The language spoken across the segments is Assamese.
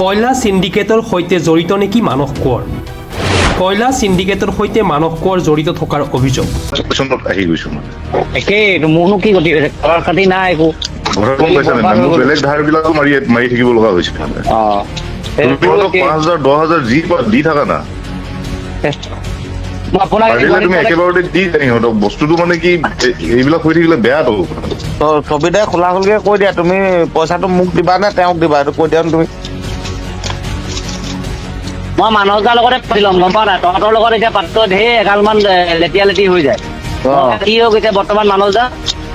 কয়লা সিন্ডিকেটৰ সৈতে জড়িত নেকি মানস কোঁৱৰ? কয়লা সিন্ডিকেটৰ সৈতে মানস কোঁৱৰ জড়িত থকাৰ অভিযোগ। আহি গৈছো মানে একেই মোৰনো কি গতি হৈছে ঘৰ কাটি নাই একো গম পাইছা নে মোৰ বেলেগ ধাৰ বিলাকো মাৰি থাকিব লগা হৈছে মানে 5,000 10,000 যি দি থাকা না তুমি একেবাৰতে দি সিহঁতক বস্তুটো মানে কি এইবিলাক হৈ থাকিলে বেয়াটো ছবিদাই খোলা খুলিকে কৈ দিয়া তুমি পইচাটো মোক দিবা নে তেওঁক দিবা এইটো কৈ দিয়া তুমি মই মানস দাৰ লগতে পাতি ল'ম গম পাওঁ নাই তহঁতৰ লগত এতিয়া পাতটো ঢেৰ এগালমান লেটিয়া লেটি হৈ যায় কি হওক এতিয়া বৰ্তমান মানস দা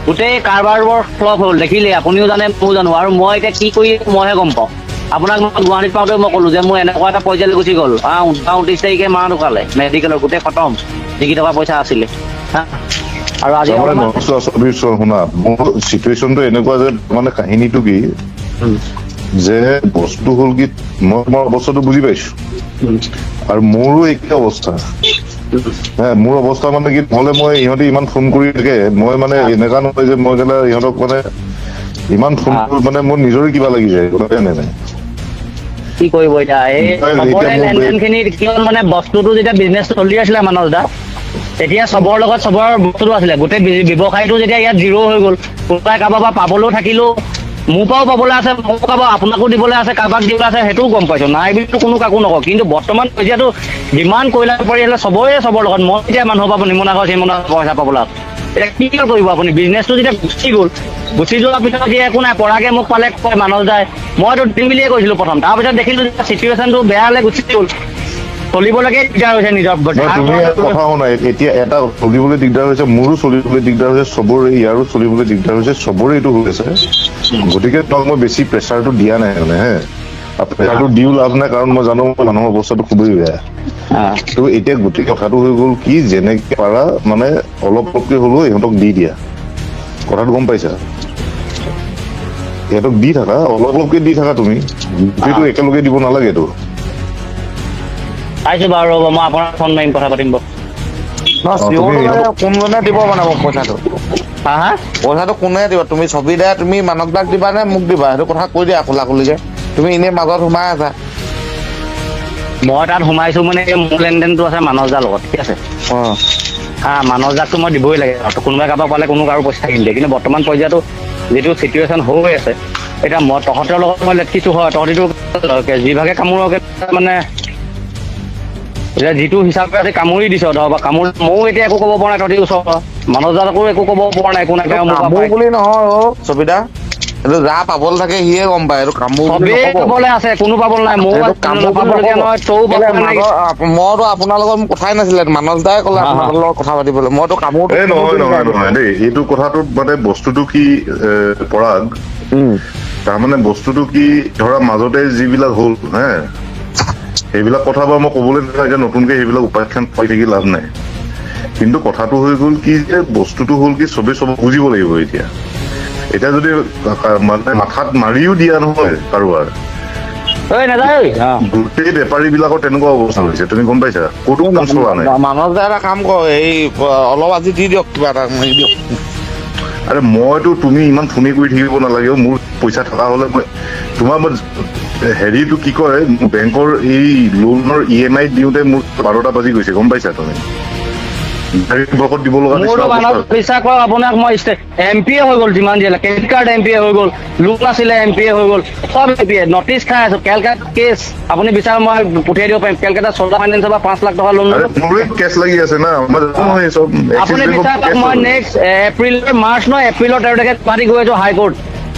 গোটেই কাৰবাৰবোৰ ফ্লপ হ'ল দেখিলে আপুনিও জানে ময়ো জানো আৰু মই এতিয়া কি কৰি মইহে গম পাওঁ আপোনাক মই গুৱাহাটীত পাওঁতে মই ক'লো যে মোৰ এনেকুৱা এটা পৰ্যায়লৈ গুচি গ'ল 29 তাৰিখে মাহ ঢুকালে মেডিকেলৰ গোটেই খতম যিকি টকা পইচা আছিলে আৰু আজি শুনা মোৰ চিটুৱেশ্যনটো এনেকুৱা যে মানে কাহিনীটো কি যে বস্তু হ'ল কি মই তোমাৰ অৱস্থাটো বুজি পাইছো আৰু মোৰো একে অৱস্থা মোৰ অৱস্থা মানে কি নহ'লে মই ইহঁতে ইমান ফোন কৰি থাকে মই মানে এনেকুৱা নহয় যে মই কেলা ইহঁতক মানে ইমান ফোন মানে মোৰ নিজৰে কিবা লাগি যায় নাই কি কৰিব এতিয়া এই লেনদেনখিনি কিয় মানে বস্তুটো যেতিয়া বিজনেছ চলি আছিলে মানস দা তেতিয়া চবৰ লগত চবৰ বস্তুটো আছিলে গোটেই ব্যৱসায়টো যেতিয়া ইয়াত জিৰ' হৈ গ'ল কোনোবাই কাৰোবাৰ পৰা পাবলৈও থাকিলেও মোৰ পৰাও পাবলৈ আছে মোক কাৰোবাৰ আপোনাকো দিবলৈ আছে কাৰোবাক দিবলৈ আছে সেইটোও গম পাইছো নাই বুলিতো কোনো কাকো নকওঁ কিন্তু বৰ্তমান এতিয়াতো যিমান কয়লা পৰি আহিলে চবৰে চবৰ লগত মই এতিয়া মানুহৰ পৰা নিমনা ঘৰ চিমনা পইচা পাবলৈ আছে এতিয়া কি কৰিব আপুনি বিজনেছটো যেতিয়া গুচি যোৱাৰ পিছত এতিয়া একো নাই পৰাগে মোক পালে কয় মানস যায় মইতো দিম বুলিয়ে কৈছিলো প্ৰথম তাৰপিছত দেখিলো চিটুৱেশ্যনটো বেয়া হ'লে গুচি গ'ল চলিবলৈকে দিগদাৰ হৈছে নিজৰ তুমি কথা শুনা এতিয়া এটা চলিবলৈ দিগদাৰ হৈছে মোৰো চলিবলৈ দিগদাৰ হৈছে চবৰে ইয়াৰো চলিবলৈ দিগদাৰ হৈছে চবৰে এইটো হৈ আছে গতিকে তোমাক মই বেছি প্ৰেচাৰটো দিয়া নাই মানে প্ৰেচাৰটো দিও লাভ নাই কাৰণ মই জানো মানুহৰ অৱস্থাটো খুবেই বেয়া তো এতিয়া গোটেই কথাটো হৈ গ'ল কি যেনেকে পাৰা মানে অলপ অলপকে হ'লেও ইহঁতক দি দিয়া কথাটো গম পাইছা ইহঁতক দি থাকা অলপ অলপকে দি থাকা তুমি গোটেইটো একেলগে দিব নালাগেতো পাইছো বাৰু ৰ'ব মই আপোনাৰ ফোন মাৰিম কথা পাতিম কোনজনে দিব মানে মোক পইচাটো পইচাটো কোনে দিব তুমি ছবিদাই তুমি মানস দাক দিবা নে মোক দিবা সেইটো কথা কৈ দিয়া খোলা খুলিকে তুমি এনেই মাজত সোমাই আছা মই তাত সোমাইছো মানে মোৰ লেনদেনটো আছে মানস দাৰ লগত ঠিক আছে মানস দাকটো মই দিবই লাগে কোনোবাই কাৰোবাক পালে কোনো কাৰো পইচা নিদিয়ে কিন্তু বৰ্তমান পৰ্যায়তো যিটো চিটুৱেশ্যন হৈ আছে এতিয়া মই তহঁতৰ লগত মই লেখিছো হয় তহঁতিটো যিভাগে কামোৰকে মানে এতিয়া যিটো হিচাপে আজি কামুৰি দিছ ধৰ বা কামুৰি ময়ো এতিয়া একো ক'ব পৰা নাই তহঁতি ওচৰত মানস দাকো একো ক'ব পৰা নাই একো নাই কামোৰ বুলি নহয় ছবিদা এইটো যা পাবলৈ থাকে সিয়ে গম পায় এইটো কামোৰ পাবলৈ আছে কোনো পাবলৈ নাই ময়ো পাবলগীয়া নহয় তৌ মইতো আপোনাৰ লগত কথাই নাছিলে মানস দাই ক'লে আপোনাৰ লগত কথা পাতিবলৈ মইতো কামোৰ নহয় নহয় নহয় দেই এইটো কথাটোত মানে বস্তুটো কি পৰাগ তাৰমানে বস্তুটো কি ধৰা মাজতে যিবিলাক হ'ল সেইবিলাক কথা বাৰু মই ক'বলৈ নালাগে নতুনকে সেইবিলাক উপাখ্যান পাই থাকি লাভ নাই কিন্তু কথাটো হৈ গ'ল কি যে বস্তুটো হ'ল কি চবে বুজিব লাগিব এতিয়া যদি মানে মাথাত মাৰিও দিয়া নহয় কাৰোবাৰ গোটেই বেপাৰী বিলাকৰ তেনেকুৱা অৱস্থা হৈছে তুমি গম পাইছা ক'তো কাম চলোৱা নাই মানস দাই এটা কাম কৰ এই অলপ আজি দি দিয়ক কিবা এটা মাৰি দিয়ক আৰে মইতো তুমি ইমান ফোনে কৰি থাকিব নালাগে মোৰ পইচা থকা হ'লে মই তোমাৰ হেৰিটো কি কয় বেংকৰ এই লোনৰ EMI দিওঁতে মোৰ 12টা বাজি গৈছে গম পাইছা তুমি দিব লগা বিশ্বাস কৰক আপোনাক মই MP হৈ গ'ল যিমান দিলে ক্ৰেডিট কাৰ্ড MP হৈ গ'ল লোন আছিলে MP হৈ গ'ল চব MP নটিচ খাই আছো কেলকাতা কেছ আপুনি বিচাৰ মই পঠিয়াই দিব পাৰিম কেলকাতা চল্ডা ফাইনেন্সৰ পৰা 5 লাখ টকা লোন মোৰে কেছ লাগি আছে না আপুনি বিচাৰ কৰক মই নেক্সট মাৰ্চ নহয় এপ্ৰিলৰ 13 তাৰিখে পাতি গৈ আছো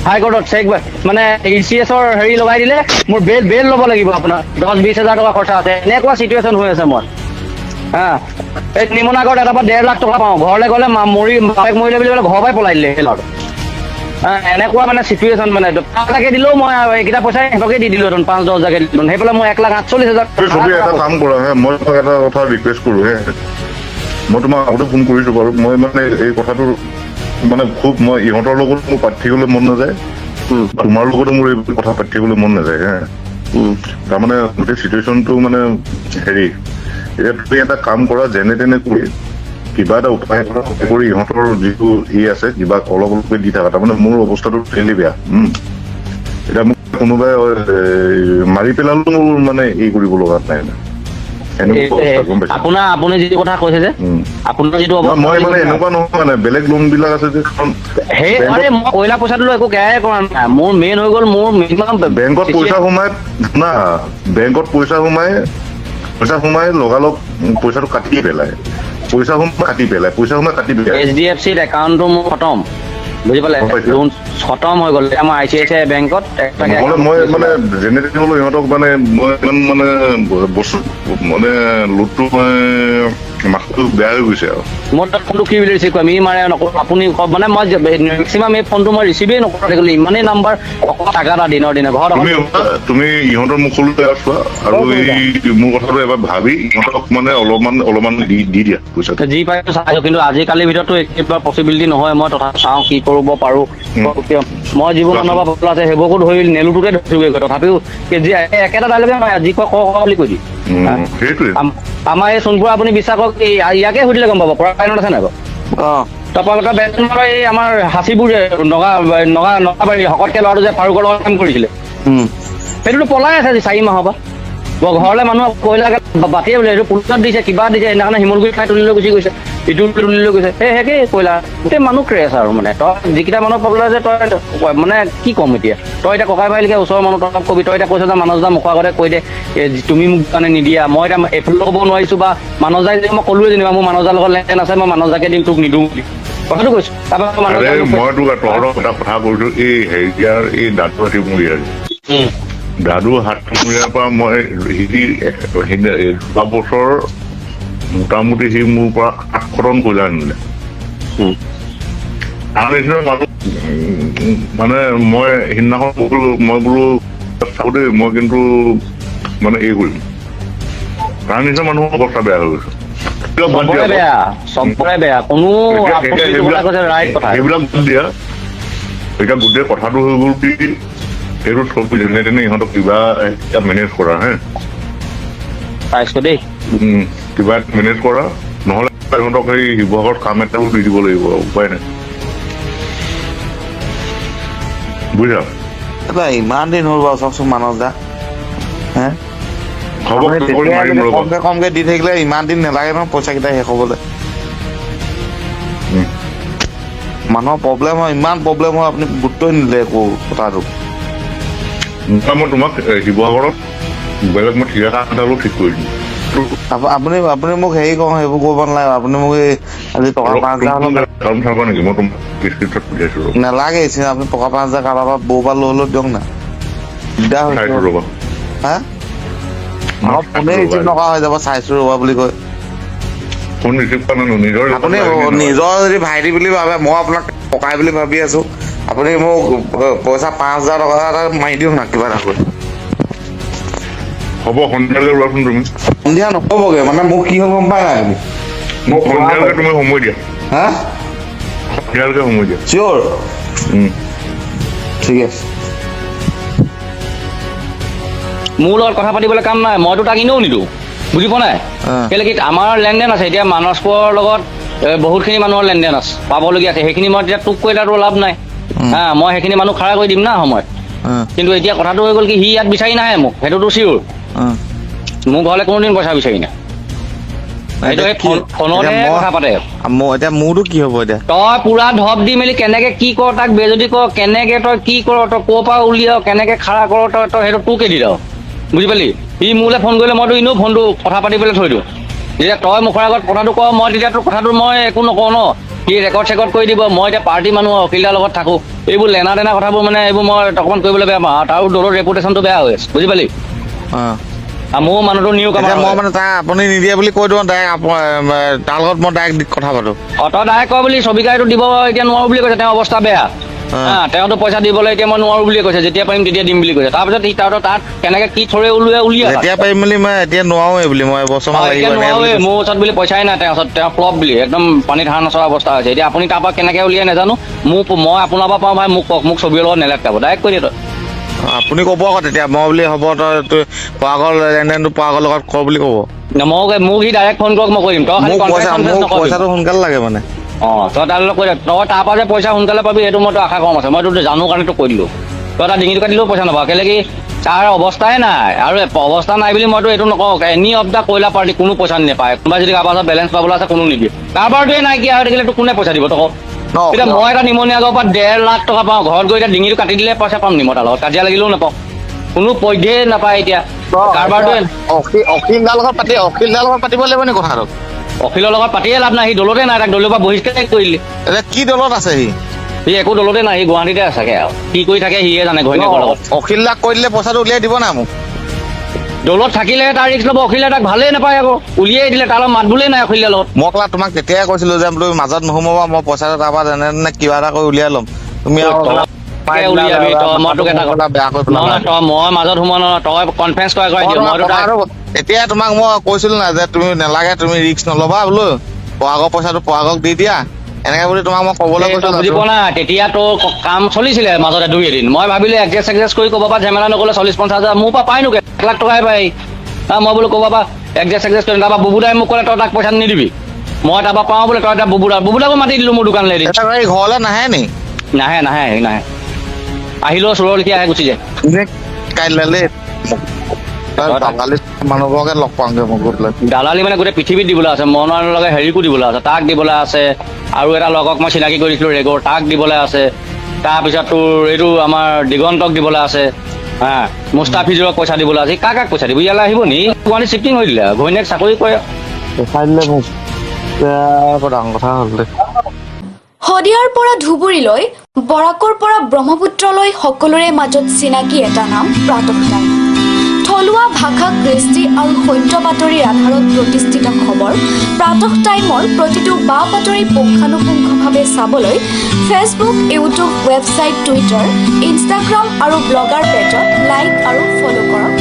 হাইকোৰ্টত চেক মানে ECSৰ হেৰি লগাই দিলে মোৰ বেল ল'ব লাগিব আপোনাৰ 10-20 হাজাৰ টকা খৰচা আছে এনেকুৱা চিটুৱেশ্যন হৈ আছে মই এই নিমনাগৰত এটাৰ পৰা 1.5 লাখ টকা পাওঁ ঘৰলৈ গ'লে বাপেক মৰিলে বুলি ক'লে ঘৰৰ পৰাই পলাই দিলে সেই ল'ৰাটো এনেকুৱা মানে চিটুৱেশ্যন মানে 5 লাখে দিলেও মই এইকেইটা পইচা সিহঁতকে দি দিলো 5-10 হাজাৰকে দিলো সেইফালে মই 1,48,000 ছবি এটা কাম কৰা মই এটা কথা ৰিকুৱেষ্ট কৰো মই তোমাক আগতে ফোন কৰিছো বাৰু মই মানে এই কথাটো মানে খুব মই ইহঁতৰ লগত মোৰ পাতি থাকিবলৈ মন নাযায় তোমাৰ লগতো মোৰ এই কথা পাতি থাকিবলৈ মন নাযায় তাৰমানে গোটেই চিটুৱেশ্যনটো মানে হেৰি এতিয়া তুমি এটা কাম কৰা যেনে তেনে কৰি কিবা এটা উপায় কৰি ইহঁতৰ যিটো আছে কিবা অলপ অলপকৈ দি থাকা তাৰমানে মোৰ অৱস্থাটো বেয়া এতিয়া মোক কোনোবাই মাৰি পেলালেও মানে এই কৰিব লগা নাই এনেকুৱা অৱস্থা, গম পাইছা? আপুনি যিটো কথা কৈছে যে আপোনাৰ যিটো মই মানে এনেকুৱা নহয় মানে বেলেগ লোন বিলাক আছে যে সেই মানে মই কয়লা পইচাটো একো কেয়াৰে কৰা নাই। মোৰ মেইন হৈ গ'ল মোৰ মিনিমাম বেংকত পইচা সোমাই শুনা, বেংকত পইচা সোমাই লগালগ পইচাটো কাটি পেলাই, পইচা সোমাই কাটি পেলাই। HDFC ত একাউণ্টটো মোৰ খতম, বুজি পালে? লোন খতম হৈ গ'ল। এতিয়া মই ICICI বেংকত নহ'লে মই মানে যেনে তেনে হ'লেও ইহঁতক মানে মই ইমান মানে বস্তু মানে লোডটো মাথাটো বেয়া হৈ গৈছে আৰু। মই তাত ফোনটো কি বুলি ৰিচিভ কৰিম? ই মাৰে নকৰোঁ, আপুনি মানে মই মেক্সিমাম এই ফোনটো মই ৰিচিভেই নকৰোঁ থাকিলোঁ। ইমানেই নাম্বাৰ অকল টাকা এটা দিনৰ ঘৰত তুমি ইহঁতৰ মুখলৈ চোৱা আৰু এই মোৰ কথাটো এবাৰ ভাবি ইহঁতক মানে অলপমান দি দিয়া পইচাটো। যি পাইছো চাইছো, কিন্তু আজিকালিৰ ভিতৰতো একেবাৰে পচিবিলিটি নহয়। মই তথাপি চাওঁ কি কৰিব পাৰোঁ। মই যিবোৰ মানুহৰ পৰা বটল আছে সেইবোৰকো ধৰি নেলুটোকে ধৰিবগৈ, তথাপিও একেটা ডাইলগে নহয়, যি কয় বুলি কৈ দি। সেইটোৱে আমাৰ এই সোণপুৰা আপুনি বিশ্বাস কৰক, ইয়াকে সুধিলে গম পাব পৰায়ণত আছে নাই বাৰু? তাৰপৰা বেতনৰ এই আমাৰ হাঁচিবোৰ যে নগাবাৰী শকতকে ল'ৰাটো যে ফাৰুকৰ লগত কাম কৰিছিলে, সেইটোতো পলাই আছে 4 মাহৰ পৰা। ঘৰলে মানুহক কয়লাকে বাতিয়ে বোলে এইটো পুলিচত দিছে, কিবা দিছে, সেইদিনাখনে শিমলগুৰি খাই তুলি লৈ গুচি গৈছে, ইটো তুলি লৈ গৈছে। সেই কয়লা গোটেই মানুহ ক্ৰেছ আৰু মানে তই যিকেইটা মানুহ পাবলৈ আছে তই মানে কি ক'ম এতিয়া? তই এতিয়া ককাই ভাইলিকে ওচৰৰ মানুহ তই কবি, তই এতিয়া কৈছ যে মানসদা মুখৰ আগতে কৈ দে তুমি মোক কাৰণে নিদিয়া। মই এতিয়া এইফালে ক'ব নোৱাৰিছো, বা মানসদাই মই ক'লোৱে যেনিবা মোৰ মানসদাৰ লগত লেন আছে, মই মানসদাকে দিম, তোক নিদিওঁ বুলি কথাটো কৈছো। মই তোক তহঁতৰ এটা কথা কৈছো, এই হেৰিয়াৰ এই দাদু হাতীমূৰীয়াৰ দাদু হাতীমূৰীয়াৰ পৰা মই যোৱা বছৰ মোটামুটি সি মোৰ পৰা 800 টন কয়লা আনিলে। তাৰ নিচিনা মানুহ মানে মই সিদিনাখন মই বোলো চাওঁ দেই, মই কিন্তু মানে এই কৰিম। তাৰ নিচিনা মানুহৰ অৱস্থা বেয়া হৈ গৈছে। সেইবিলাক দিয়া এতিয়া গোটেই কথাটো হৈ গ'ল কি এইটো চব যেনে তেনে ইহঁতক কিবা মেনেজ কৰা দেই, কিবা মেনেজ কৰা, নহ'লে ইহঁতক সেই শিৱসাগৰত কাম এটাও দি দিব লাগিব, উপায় নাই। বুজিছা? ইমান দিন হ'ল বাৰু চাওকচোন মানস দা, কমকে দি থাকিলে ইমান দিন নালাগে নহয় পইচা কেইটা শেষ হ'বলৈ। মানুহৰ প্ৰব্লেম হয়, ইমান প্ৰব্লেম হয়, আপুনি গুৰুত্বই নিদিলে একো কথাটো। মই তোমাক শিৱসাগৰত বেলেগ মই ঠিকাদাৰ এটাও ঠিক কৰি দিম। আপুনি মোক হেৰি কওঁ, সেইবোৰ কৰিব নালাগে। আপুনি মোক আজি টকা 5,000 নেকি? মই তোমাক প্ৰেছক্ৰিপশ্যন পঠিয়াইছো নালাগে, আপুনি টকা 5,000 কাৰোবাৰ পৰা বৌ পৰা লৈ হ'লেও দিয়ক না, দিগদাৰ হৈছে। ৰ'বা ফোনে ৰিচিভ নকৰা হৈ যাব, চাইছো ৰ'বা বুলি কয়। ফোন ৰিচিভ কৰা নিজৰ আপুনি নিজৰ যদি ভাইটি বুলি ভাবে, মই আপোনাক ককাই বুলি ভাবি আছো, আপুনি মোক পইচা 5,000 টকা এটা মাৰি দিয়ক না, কিবা এটা কৰি। হ'ব সন্ধিয়ালৈকে ওলাচোন তুমি। সন্ধিয়া নক'বগে, মানে মোক কি হ'ল গম পাই নাই আপুনি? মোক সন্ধিয়ালৈকে তুমি সময় দিয়া। সন্ধিয়ালৈকে সময় দিয়া। চিয়'ৰ? ঠিক আছে। মোৰ লগত কথা পাতিবলৈ কাম নাই, মইতো তাক এনেও নিদিওঁ, বুজি পোৱা নাই? কেলে কি আমাৰ লেনদেন আছে, এতিয়া মানসপুৰৰ লগত বহুতখিনি মানুহৰ লেনদেন আছে, পাবলগীয়া আছে। সেইখিনি মই এতিয়া তোক কৈলাটো লাভ নাই, মই সেইখিনি মানুহ খাৰা কৰি দিম না সময়ত। কিন্তু এতিয়া কথাটো হৈ গ'ল কি সি ইয়াত বিচাৰি নাহে মোক, সেইটোতো চিয়'ৰ। মোৰ ঘৰলৈ কোনোদিন পইচা বিচাৰি নাই, সেইটো সেই ফোনতহে কথা পাতে। এতিয়া মোৰতো কি হ'ব এতিয়া? তই পুৰা ধপ দি মেলি কেনেকে কি কৰ, তাক বেজতি কৰ, কেনেকে তই কি কৰ, তই ক'ৰ পৰা উলিয়াও, কেনেকে খাৰা কৰ, তই সেইটো তোকে দি দিওঁ, বুজি পালি? সি মোলৈ ফোন কৰিলে মইতো এনেও ফোনটো কথা পাতি পেলাই থৈ দিওঁ। যেতিয়া তই মুখৰ আগত কথাটো কওঁ, মই তেতিয়া তোৰ কথাটো মই একো নকওঁ ন, সি ৰেকৰ্ড চেকৰ্ড কৰি দিব। মই এতিয়া পাৰ্টি মানুহ অখিলদাৰ লগত থাকোঁ, এইবোৰ লেনা দেনা কথাবোৰ মানে এইবোৰ মই অকণমান কৰিবলৈ বেয়া পাওঁ, আৰু তাৰো দলৰ ৰেপুটেশ্যনটো বেয়া হৈ আছে, বুজি পালি? মোৰ মানুহটো নিউ কামাৰ, মই মানে তাই আপুনি নিদিয়ে বুলি কৈ দিওঁ, ডাইৰেক্ট তাৰ লগত মই ডাইৰেক্ট কথা পাতো। তই ডাইৰেক্ট কয় বুলি ছবিকাৰীটো দিব এতিয়া নোৱাৰো বুলি কৈছে, তেওঁৰ অৱস্থা বেয়া। তেওঁতো পইচা দিবলৈ এতিয়া মই নোৱাৰো বুলি কৈছে, যেতিয়া পাৰিম তেতিয়া দিম বুলি কৈছে। তাৰপিছত সি তাত কেনেকে কি থৰে উলিয়াই এতিয়া পাৰিম বুলি মই এতিয়া নোৱাৰোৱে বুলি মই এবছৰমান লাগিব মোৰ ওচৰত বুলি পইচাই নাই, তেওঁৰ ওচৰত তেওঁ ফ্লপ বুলি একদম পানীত হাঁহ নচৰা অৱস্থা হৈছে। এতিয়া আপুনি তাৰ পৰা কেনেকে উলিয়াই নাজানো, মই আপোনাৰ পৰা পাওঁ ভাই, মোক কওক, মোক ছবিৰ লগত নেলেটকাব, ডাইৰেক্ট কৈ দিয়ে তই। আপুনি ক'ব আকৌ তেতিয়া, মই বুলি হ'ব তই পৰাগৰ লেনদেনটো পৰাগৰ লগত কৰ বুলি ক'ব। মোক সি ডাইৰেক্ট ফোন কৰক, মই কৈ দিম। তই পইচাটো সোনকালে লাগে মানে। তই তাৰ লগত কৈ দে, তই তাৰ পৰা যে পইচা সোনকালে পাবি সেইটো মইতো আশা কম আছে, মই তোক জানো কাৰণে তোক কৈ দিলোঁ। তই তাৰ ডিঙিটো কাটিলেও পইচা নাপাওঁ কেলে কি তাৰ অৱস্থাই নাই আৰু অৱস্থা নাই বুলি মইতো এইটো নকওঁ এনি অফ দ্য কয়লা পাৰ্টি কোনো পইচা নাপায় কোনোবাই যদি কাৰোবাৰ ওচৰত বেলেঞ্চ পাবলৈ আছে কোনো নিদিয়ে কাৰোবাৰটোৱে নাইকিয়া হৈ থাকিলে কোনে পইচা দিব তক এতিয়া মই এটা নিমনীয়া আগৰ পৰা 1.5 লাখ টকা পাওঁ ঘৰত গৈ এতিয়া ডিঙিটো কাটি দিলে পইচা পাম নিম তাৰ লগত কাজিয়া লাগিলেও নাপাওঁ কোনো পধ্যেই নাপায় এতিয়া কাৰোবাৰটোৱে অখিলদাৰ লগত পাতিব লাগিব নি কথাটো অখিলৰ লগত পাতিয়ে লাভ নাই সি দলতে নাই তাক দলৰ পৰা বহিষ্কাৰ কৰিলে এতিয়া কি দলত আছে সি একো দলতে নাই সি গুৱাহাটীতে আছে আৰু কি কৰি থাকে সিয়ে জানে ঘৈণীয়েকৰ লগত অখিলদাক কৈ দিলে পইচাটো উলিয়াই দিব না মোক দলত থাকিলে তাৰ ৰিক্স ল'ব অখিলে তাক ভালেই নাপায় আকৌ উলিয়াই দিলে তাৰ লগত মাত বোলেই নাই অখিলৰ লগত মই ক'লা তোমাক তেতিয়াই কৈছিলো যে তুমি মাজত নোসোমাবা মই পইচাটো তাৰপৰা যেনে কিবা এটা কৰি উলিয়াই ল'ম তুমি উলিয়াবি তই মই তোক এটা কথা বেয়া কৰি নহয় তই মই মাজত সোমোৱা নহয় তই কনফাৰেঞ্চ কৰাই দিয় মইতো তাক এতিয়া তোমাক মই কৈছিলো না যে তুমি নালাগে তুমি ৰিক্স নল'বা বোলো পৰাগৰ পইচাটো পৰাগক দি দিয়া এনেকে বুলি তোমাক মই ক'বলৈ কৈছিলো বুজি পোৱা নাই তেতিয়া তোৰ কাম চলিছিলে মাজতে 2 এদিন মই ভাবিলো এডজাষ্ট কৰি ক'ব পৰা ঝেমেলা নকলে 40-50 হাজাৰ মোৰ পৰা পাই নো 1 লাখ টকাই পাই মই বোলো ক'ব পৰা এডজাষ্ট কৰি তাৰপৰা বুবুদাই মোক ক'লে তই তাক পইচা নিদিবি মই তাৰপৰা পাওঁ বোলে তই এতিয়া বুবুদাকো মাতি দিলো মোৰ দোকানলৈ এদিন ঘৰলৈ নাহে নি নাহে আহিলেও চোৰৰ লেখীয়া আহে গুচি যায় কাইলৈ মানুহবোৰকে লগ পাওঁগে মোক গৈ পেলাই দালালি মানে গোটেই পৃথিৱীত দিবলৈ আছে মনৰ লগে হেৰিকো দিবলৈ আছে তাক দিবলৈ আছে আৰু এটা লগক মই চিনাকি কৰি দিছিলো ৰেগৰ তাক দিবলৈ আছে তাৰপিছত তোৰ এইটো আমাৰ দিগন্তক দিবলৈ আছে হা মুস্তাফিজুৰক পইচা দিবলৈ আছে কাক পইচা দিব ইয়ালৈ আহিব নি গুৱাহাটী চিফটিং হৈ দিলে ঘৈণীয়েক চাকৰি কৰে দেখাই দিলে মোক ডাঙৰ কথা হ'ল দে শদিয়াৰ পৰা ধুবুৰীলৈ বৰাকৰ পৰা ব্ৰহ্মপুত্ৰলৈ সকলোৰে মাজত চিনাকি এটা নাম প্ৰাতঃ টাইম থলুৱা ভাষা কৃষ্টি আৰু সত্য বাতৰিৰ আধাৰত প্ৰতিষ্ঠিত খবৰ প্ৰাতঃ টাইমৰ প্ৰতিটো বা বাতৰি পুংখানুপুংখভাৱে চাবলৈ Facebook YouTube website Twitter Instagram আৰু ব্লগাৰ পেজত লাইক আৰু ফ'ল' কৰক